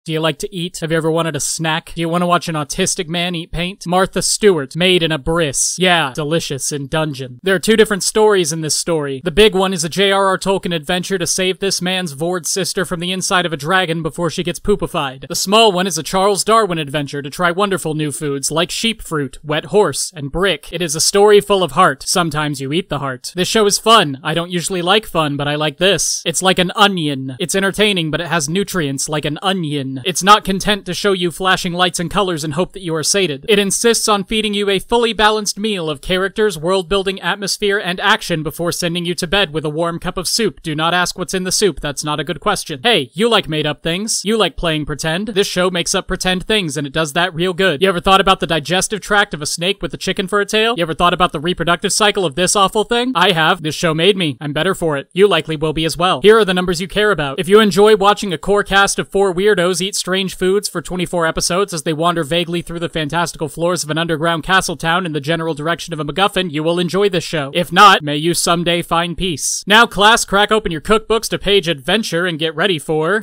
Do you like to eat? Have you ever wanted a snack? Do you want to watch an autistic man eat paint? Martha Stewart, made in a bris. Yeah, delicious in Dungeon. There are two different stories in this story. The big one is a J.R.R. Tolkien adventure to save this man's Vord sister from the inside of a dragon before she gets poopified. The small one is a Charles Darwin adventure to try wonderful new foods like sheep fruit, wet horse, and brick. It is a story full of heart. Sometimes you eat the heart. This show is fun. I don't usually like fun, but I like this. It's like an onion. It's entertaining, but it has nutrients like an onion. It's not content to show you flashing lights and colors and hope that you are sated. It insists on feeding you a fully balanced meal of characters, world-building, atmosphere, and action before sending you to bed with a warm cup of soup. Do not ask what's in the soup. That's not a good question. Hey, you like made-up things. You like playing pretend. This show makes up pretend things, and it does that real good. You ever thought about the digestive tract of a snake with a chicken for a tail? You ever thought about the reproductive cycle of this awful thing? I have. This show made me. I'm better for it. You likely will be as well. Here are the numbers you care about. If you enjoy watching a core cast of 4 weirdos eat strange foods for 24 episodes as they wander vaguely through the fantastical floors of an underground castle town in the general direction of a MacGuffin, you will enjoy this show. If not, may you someday find peace. Now, class, crack open your cookbooks to page adventure and get ready for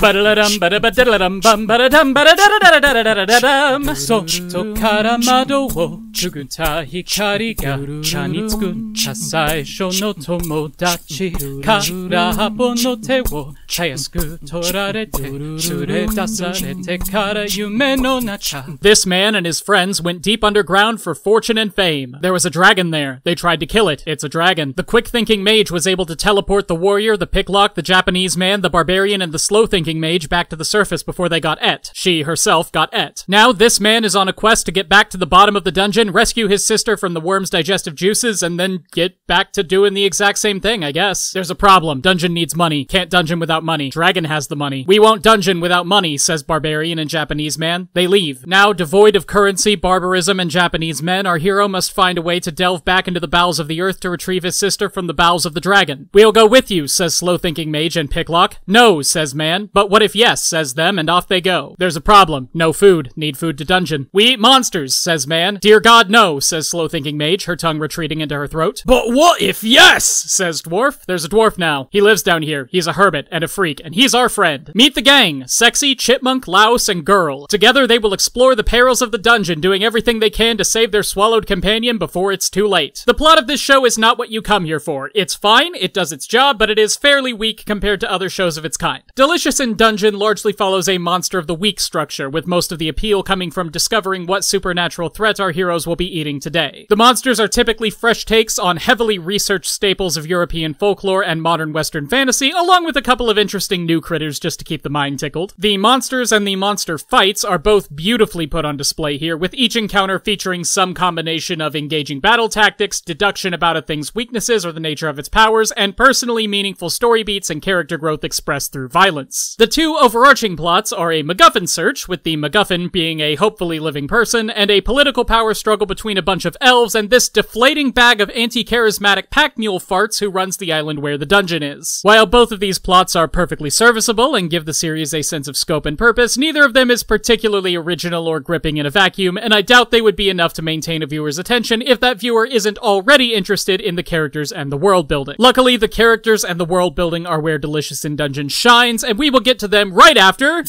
This man and his friends went deep underground for fortune and fame. There was a dragon there. They tried to kill it. It's a dragon. The quick-thinking mage was able to teleport the warrior, the picklock, the Japanese man, the barbarian, and the slow-thinking mage back to the surface before they got et. She herself got et. Now, this man is on a quest to get back to the bottom of the dungeon, rescue his sister from the worm's digestive juices, and then get back to doing the exact same thing, I guess. There's a problem. Dungeon needs money. Can't dungeon without money. Dragon has the money. We won't dungeon without money, says barbarian and Japanese man. They leave. Now, devoid of currency, barbarism, and Japanese men, our hero must find a way to delve back into the bowels of the earth to retrieve his sister from the bowels of the dragon. We'll go with you, says slow-thinking mage and picklock. No, says man. But what if yes, says them, and off they go. There's a problem. No food. Need food to dungeon. We eat monsters, says man. Dear God, no, says slow-thinking mage, her tongue retreating into her throat. But what if yes, says dwarf. There's a dwarf now. He lives down here. He's a hermit and a freak, and he's our friend. Meet the gang. Sexy, chipmunk, louse, and girl. Together they will explore the perils of the dungeon, doing everything they can to save their swallowed companion before it's too late. The plot of this show is not what you come here for. It's fine, it does its job, but it is fairly weak compared to other shows of its kind. Delicious in Dungeon largely follows a monster of the week structure, with most of the appeal coming from discovering what supernatural threat our heroes will be eating today. The monsters are typically fresh takes on heavily researched staples of European folklore and modern Western fantasy, along with a couple of interesting new critters just to keep the mind tickled. The monsters and the monster fights are both beautifully put on display here, with each encounter featuring some combination of engaging battle tactics, deduction about a thing's weaknesses or the nature of its powers, and personally meaningful story beats and character growth expressed through violence. The two overarching plots are a MacGuffin search, with the MacGuffin being a hopefully living person, and a political power struggle between a bunch of elves and this deflating bag of anti-charismatic pack mule farts who runs the island where the dungeon is. While both of these plots are perfectly serviceable and give the series a sense of scope and purpose, neither of them is particularly original or gripping in a vacuum, and I doubt they would be enough to maintain a viewer's attention if that viewer isn't already interested in the characters and the world building. Luckily, the characters and the world building are where Delicious in Dungeon shines, and we will get to them right after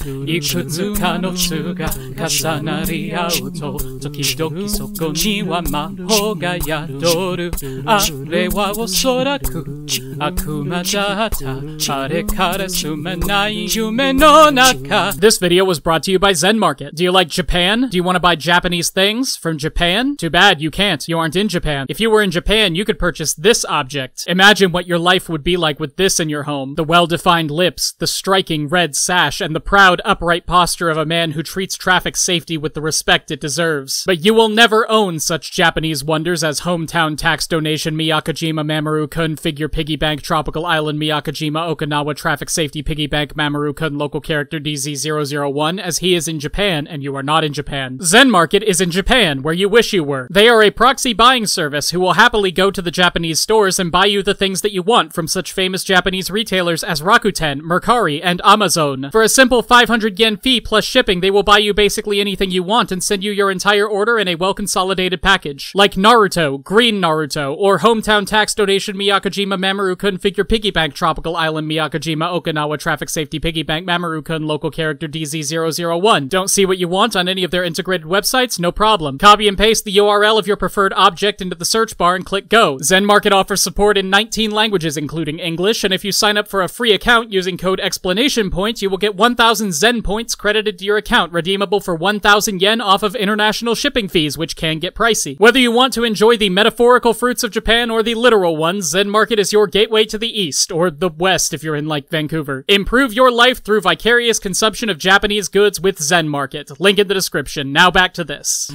This video was brought to you by Zen Market. Do you like Japan? Do you want to buy Japanese things from Japan? Too bad, you can't. You aren't in Japan. If you were in Japan, you could purchase this object. Imagine what your life would be like with this in your home. The well-defined lips, the striking red sash, and the proud, upright posture of a man who treats traffic safety with the respect it deserves. But you will never own such Japanese wonders as Hometown Tax Donation Miyakojima Mamoru-kun Figure Piggy Bank Tropical Island Miyakojima Okinawa Traffic Safety Piggy Bank Mamoru-kun Local Character DZ001, as he is in Japan and you are not in Japan. Zen Market is in Japan, where you wish you were. They are a proxy buying service who will happily go to the Japanese stores and buy you the things that you want from such famous Japanese retailers as Rakuten, Mercari, and Amazon. For a simple 500 yen fee plus shipping, they will buy you basically anything you want and send you your entire order in a well-consolidated package. Like Naruto, Green Naruto, or Hometown Tax Donation Miyakojima Mamoru Mamoru-kun Figure Piggy Bank Tropical Island Miyakojima Okinawa Traffic Safety Piggy Bank Mamoru-kun Local Character DZ001. Don't see what you want on any of their integrated websites? No problem. Copy and paste the URL of your preferred object into the search bar and click go. Zen Market offers support in 19 languages including English, and if you sign up for a free account using code EXPLANATIONPOINT, you will get 1,000 Zen points credited to your account, redeemable for 1,000 yen off of international shipping fees, which can get pricey. Whether you want to enjoy the metaphorical fruits of Japan or the literal ones, Zen Market is your gateway to the East, or the West if you're in, like, Vancouver. Improve your life through vicarious consumption of Japanese goods with Zen Market. Link in the description. Now back to this.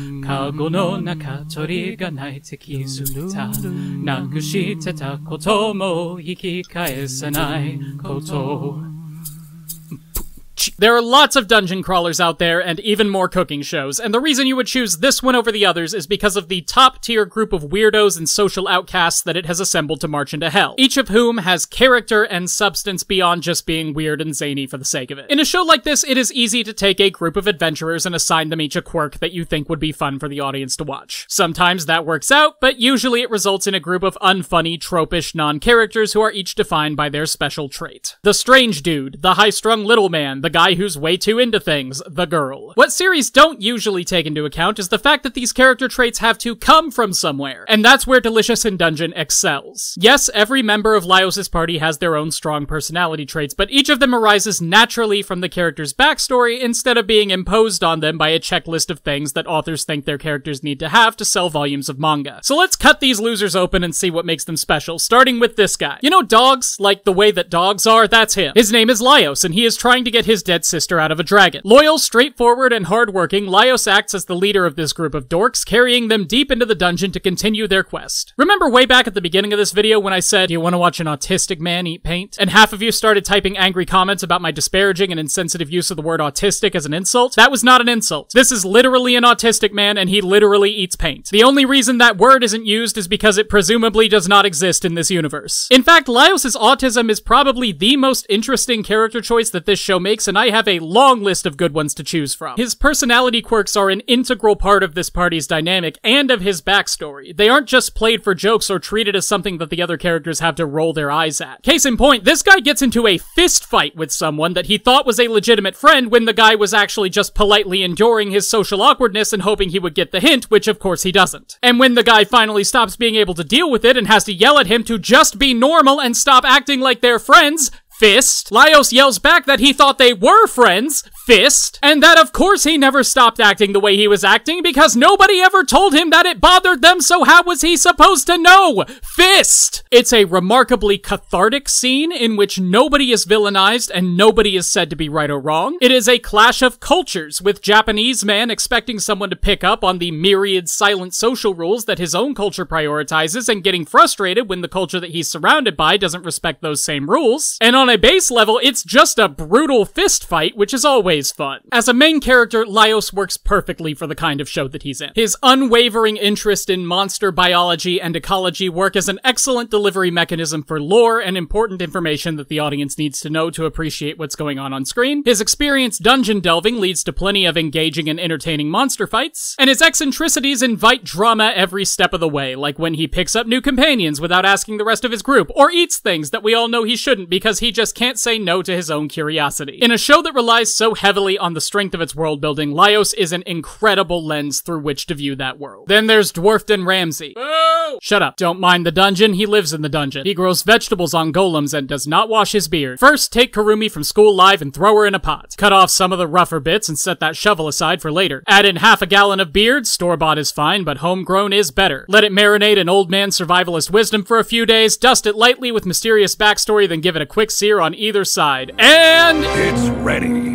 There are lots of dungeon crawlers out there, and even more cooking shows, and the reason you would choose this one over the others is because of the top-tier group of weirdos and social outcasts that it has assembled to march into hell, each of whom has character and substance beyond just being weird and zany for the sake of it. In a show like this, it is easy to take a group of adventurers and assign them each a quirk that you think would be fun for the audience to watch. Sometimes that works out, but usually it results in a group of unfunny, tropish non-characters who are each defined by their special trait. The strange dude, the high-strung little man, the guy who's way too into things, the girl. What series don't usually take into account is the fact that these character traits have to come from somewhere, and that's where Delicious in Dungeon excels. Yes, every member of Laios' party has their own strong personality traits, but each of them arises naturally from the character's backstory instead of being imposed on them by a checklist of things that authors think their characters need to have to sell volumes of manga. So let's cut these losers open and see what makes them special, starting with this guy. You know dogs? Like the way that dogs are? That's him. His name is Laios, and he is trying to get his dead sister out of a dragon. Loyal, straightforward, and hardworking, Laios acts as the leader of this group of dorks, carrying them deep into the dungeon to continue their quest. Remember way back at the beginning of this video when I said, do you want to watch an autistic man eat paint? And half of you started typing angry comments about my disparaging and insensitive use of the word autistic as an insult? That was not an insult. This is literally an autistic man, and he literally eats paint. The only reason that word isn't used is because it presumably does not exist in this universe. In fact, Laios' autism is probably the most interesting character choice that this show makes, and I have a long list of good ones to choose from. His personality quirks are an integral part of this party's dynamic and of his backstory. They aren't just played for jokes or treated as something that the other characters have to roll their eyes at. Case in point, this guy gets into a fist fight with someone that he thought was a legitimate friend when the guy was actually just politely enduring his social awkwardness and hoping he would get the hint, which of course he doesn't. And when the guy finally stops being able to deal with it and has to yell at him to just be normal and stop acting like they're friends, fist, Laios yells back that he thought they were friends, fist, and that of course he never stopped acting the way he was acting because nobody ever told him that it bothered them, so how was he supposed to know? Fist! It's a remarkably cathartic scene in which nobody is villainized and nobody is said to be right or wrong. It is a clash of cultures, with Japanese man expecting someone to pick up on the myriad silent social rules that his own culture prioritizes and getting frustrated when the culture that he's surrounded by doesn't respect those same rules. And on a base level, it's just a brutal fist fight, which is always fun. As a main character, Laios works perfectly for the kind of show that he's in. His unwavering interest in monster biology and ecology work as an excellent delivery mechanism for lore and important information that the audience needs to know to appreciate what's going on screen. His experienced dungeon delving leads to plenty of engaging and entertaining monster fights, and his eccentricities invite drama every step of the way, like when he picks up new companions without asking the rest of his group, or eats things that we all know he shouldn't because he just can't say no to his own curiosity. In a show that relies so heavily on the strength of its world building, Laios is an incredible lens through which to view that world. Then there's Dwarfden Ramsey. Boo! Shut up. Don't mind the dungeon, he lives in the dungeon. He grows vegetables on golems and does not wash his beard. First, take Kurumi from school live and throw her in a pot. Cut off some of the rougher bits and set that shovel aside for later. Add in half a gallon of beard, store-bought is fine, but homegrown is better. Let it marinate in old man survivalist wisdom for a few days, dust it lightly with mysterious backstory, then give it a quick sear on either side. And it's ready.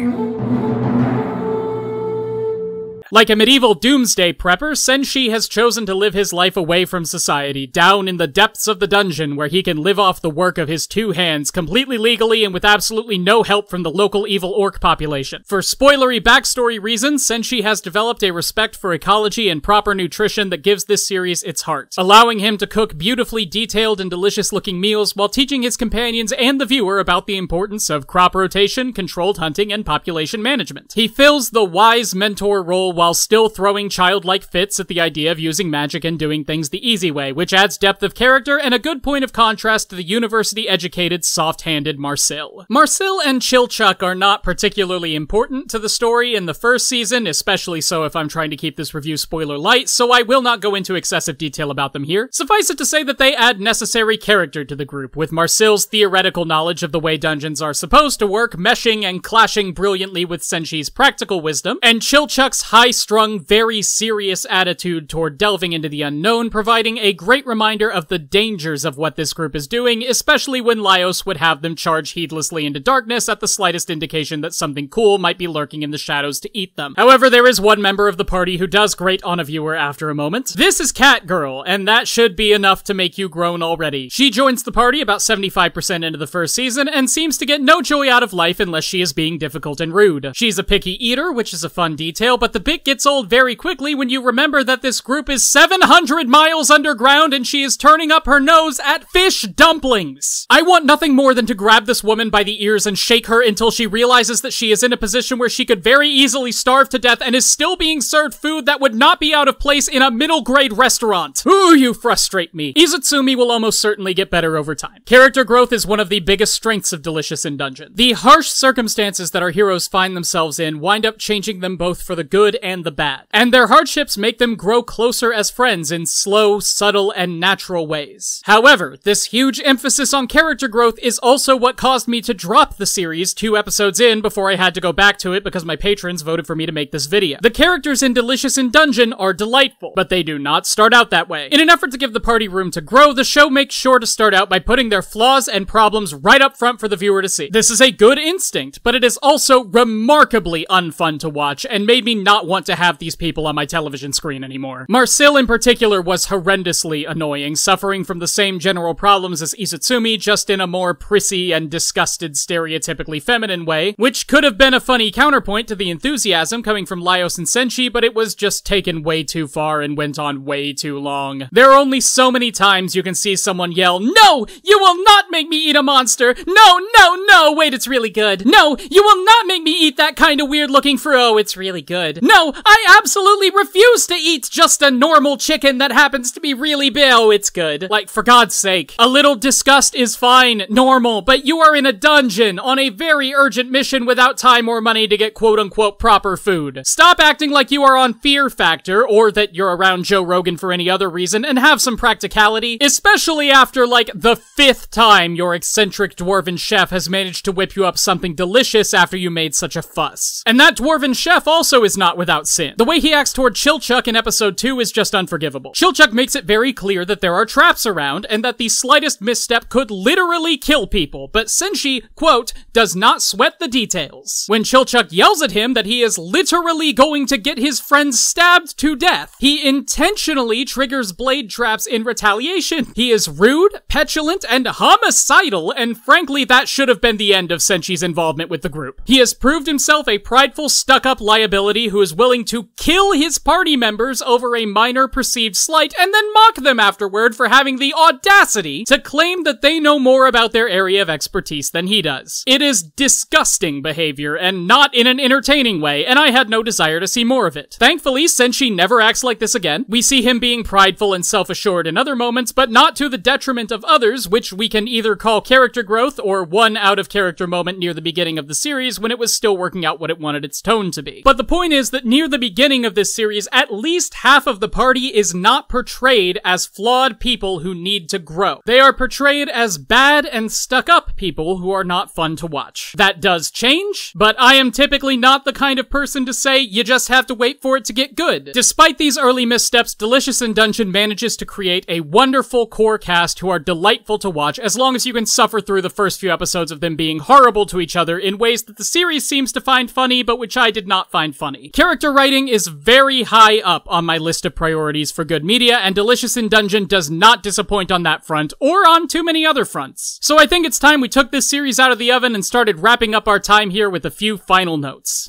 Like a medieval doomsday prepper, Senshi has chosen to live his life away from society, down in the depths of the dungeon where he can live off the work of his two hands, completely legally and with absolutely no help from the local evil orc population. For spoilery backstory reasons, Senshi has developed a respect for ecology and proper nutrition that gives this series its heart, allowing him to cook beautifully detailed and delicious-looking meals while teaching his companions and the viewer about the importance of crop rotation, controlled hunting, and population management. He fills the wise mentor role while while still throwing childlike fits at the idea of using magic and doing things the easy way, which adds depth of character and a good point of contrast to the university-educated, soft-handed Marcel. Marcel and Chilchuck are not particularly important to the story in the first season, especially so if I'm trying to keep this review spoiler light, so I will not go into excessive detail about them here. Suffice it to say that they add necessary character to the group, with Marcel's theoretical knowledge of the way dungeons are supposed to work meshing and clashing brilliantly with Senshi's practical wisdom, and Chilchuck's high-strung, very serious attitude toward delving into the unknown, providing a great reminder of the dangers of what this group is doing, especially when Laios would have them charge heedlessly into darkness at the slightest indication that something cool might be lurking in the shadows to eat them. However, there is one member of the party who does grate on a viewer after a moment. This is Catgirl, and that should be enough to make you groan already. She joins the party about 75% into the first season, and seems to get no joy out of life unless she is being difficult and rude. She's a picky eater, which is a fun detail, but the bit gets old very quickly when you remember that this group is 700 miles underground and she is turning up her nose at fish dumplings. I want nothing more than to grab this woman by the ears and shake her until she realizes that she is in a position where she could very easily starve to death and is still being served food that would not be out of place in a middle-grade restaurant. Ooh, you frustrate me. Izutsumi will almost certainly get better over time. Character growth is one of the biggest strengths of Delicious in Dungeon. The harsh circumstances that our heroes find themselves in wind up changing them both for the good and the bad. And their hardships make them grow closer as friends in slow, subtle, and natural ways. However, this huge emphasis on character growth is also what caused me to drop the series 2 episodes in before I had to go back to it because my patrons voted for me to make this video. The characters in Delicious in Dungeon are delightful, but they do not start out that way. In an effort to give the party room to grow, the show makes sure to start out by putting their flaws and problems right up front for the viewer to see. This is a good instinct, but it is also remarkably unfun to watch and made me not want to have these people on my television screen anymore. Marcel in particular was horrendously annoying, suffering from the same general problems as Izutsumi, just in a more prissy and disgusted, stereotypically feminine way, which could have been a funny counterpoint to the enthusiasm coming from Laios and Senshi, but it was just taken way too far and went on way too long. There are only so many times you can see someone yell, "No! You will not make me eat a monster! No, no, no! Wait, it's really good! No! You will not make me eat that kind of weird-looking fruit! Oh, it's really good! No! I absolutely refuse to eat just a normal chicken that happens to be really big! Oh, it's good!" Like, for God's sake. A little disgust is fine, normal, but you are in a dungeon on a very urgent mission without time or money to get quote-unquote proper food. Stop acting like you are on Fear Factor, or that you're around Joe Rogan for any other reason, and have some practicality, especially after, like, the 5th time your eccentric dwarven chef has managed to whip you up something delicious after you made such a fuss. And that dwarven chef also is not without sin. The way he acts toward Chilchuck in episode 2 is just unforgivable. Chilchuck makes it very clear that there are traps around, and that the slightest misstep could literally kill people, but Senshi, quote, does not sweat the details. When Chilchuck yells at him that he is literally going to get his friends stabbed to death, he intentionally triggers blade traps in retaliation. He is rude, petulant, and homicidal, and frankly that should have been the end of Senshi's involvement with the group. He has proved himself a prideful, stuck-up liability who is willing to kill his party members over a minor perceived slight and then mock them afterward for having the audacity to claim that they know more about their area of expertise than he does. It is disgusting behavior, and not in an entertaining way, and I had no desire to see more of it. Thankfully, Senshi never acts like this again. We see him being prideful and self-assured in other moments, but not to the detriment of others, which we can either call character growth or one out-of-character moment near the beginning of the series when it was still working out what it wanted its tone to be. But the point is that near the beginning of this series, at least half of the party is not portrayed as flawed people who need to grow. They are portrayed as bad and stuck-up people who are not fun to watch. That does change, but I am typically not the kind of person to say you just have to wait for it to get good. Despite these early missteps, Delicious in Dungeon manages to create a wonderful core cast who are delightful to watch as long as you can suffer through the first few episodes of them being horrible to each other in ways that the series seems to find funny, but which I did not find funny. Character writing is very high up on my list of priorities for good media, and Delicious in Dungeon does not disappoint on that front, or on too many other fronts. So I think it's time we took this series out of the oven and started wrapping up our time here with a few final notes.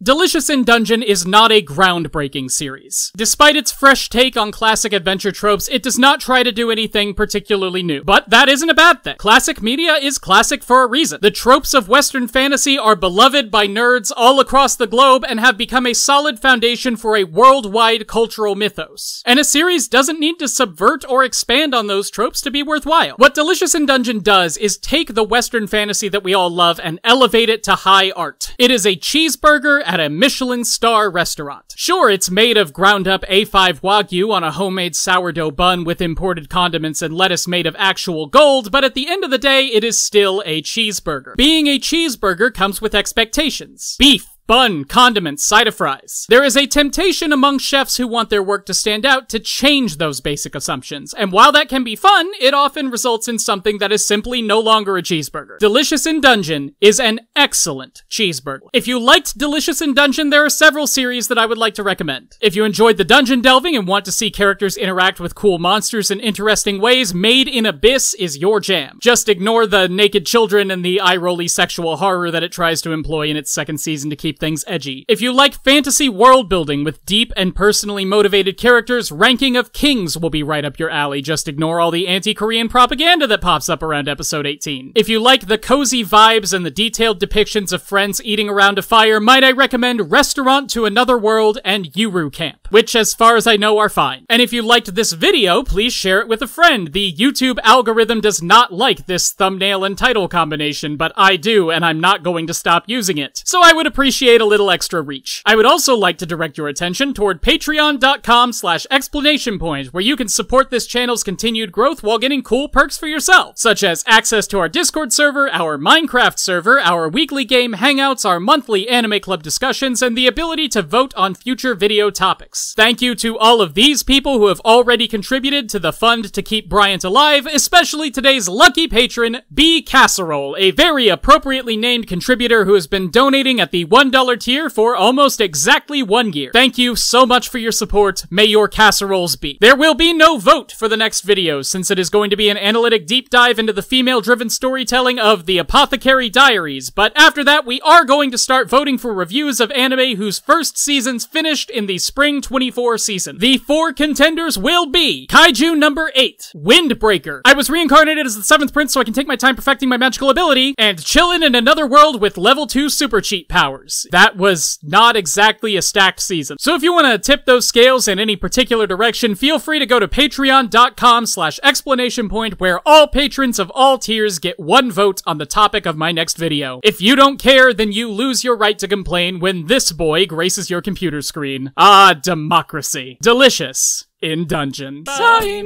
Delicious in Dungeon is not not a groundbreaking series. Despite its fresh take on classic adventure tropes, it does not try to do anything particularly new. But that isn't a bad thing. Classic media is classic for a reason. The tropes of Western fantasy are beloved by nerds all across the globe and have become a solid foundation for a worldwide cultural mythos. And a series doesn't need to subvert or expand on those tropes to be worthwhile. What Delicious in Dungeon does is take the Western fantasy that we all love and elevate it to high art. It is a cheeseburger at a Michelin star restaurant. Sure, it's made of ground-up A5 Wagyu on a homemade sourdough bun with imported condiments and lettuce made of actual gold, but at the end of the day, it is still a cheeseburger. Being a cheeseburger comes with expectations. Beef, bun, condiments, side of fries. There is a temptation among chefs who want their work to stand out to change those basic assumptions, and while that can be fun, it often results in something that is simply no longer a cheeseburger. Delicious in Dungeon is an excellent cheeseburger. If you liked Delicious in Dungeon, there are several series that I would like to recommend. If you enjoyed the dungeon delving and want to see characters interact with cool monsters in interesting ways, Made in Abyss is your jam. Just ignore the naked children and the eye-rolly sexual horror that it tries to employ in its second season to keep things edgy. If you like fantasy world building with deep and personally motivated characters, Ranking of Kings will be right up your alley. Just ignore all the anti-Korean propaganda that pops up around episode 18. If you like the cozy vibes and the detailed depictions of friends eating around a fire, might I recommend Restaurant to Another World and Yuru Camp, which as far as I know are fine. And if you liked this video, please share it with a friend. The YouTube algorithm does not like this thumbnail and title combination, but I do, and I'm not going to stop using it. So I would appreciate a little extra reach. I would also like to direct your attention toward patreon.com/explanationpoint, where you can support this channel's continued growth while getting cool perks for yourself, such as access to our Discord server, our Minecraft server, our weekly game hangouts, our monthly anime club discussions, and the ability to vote on future video topics. Thank you to all of these people who have already contributed to the fund to keep Bryant alive, especially today's lucky patron, B. Casserole, a very appropriately named contributor who has been donating at the $1 tier for almost exactly 1 year. Thank you so much for your support. May your casseroles be. There will be no vote for the next video, since it is going to be an analytic deep dive into the female-driven storytelling of The Apothecary Diaries, but after that, we are going to start voting for reviews of anime whose first seasons finished in the Spring 24 season. The 4 contenders will be Kaiju number 8, Windbreaker. I was reincarnated as the 7th prince so I can take my time perfecting my magical ability, and chillin' in another world with level 2 super cheat powers. That was not exactly a stacked season. So if you want to tip those scales in any particular direction, feel free to go to patreon.com/explanationpoint, where all patrons of all tiers get 1 vote on the topic of my next video. If you don't care, then you lose your right to complain when this boy graces your computer screen. Ah, democracy. Delicious in Dungeon. Hey!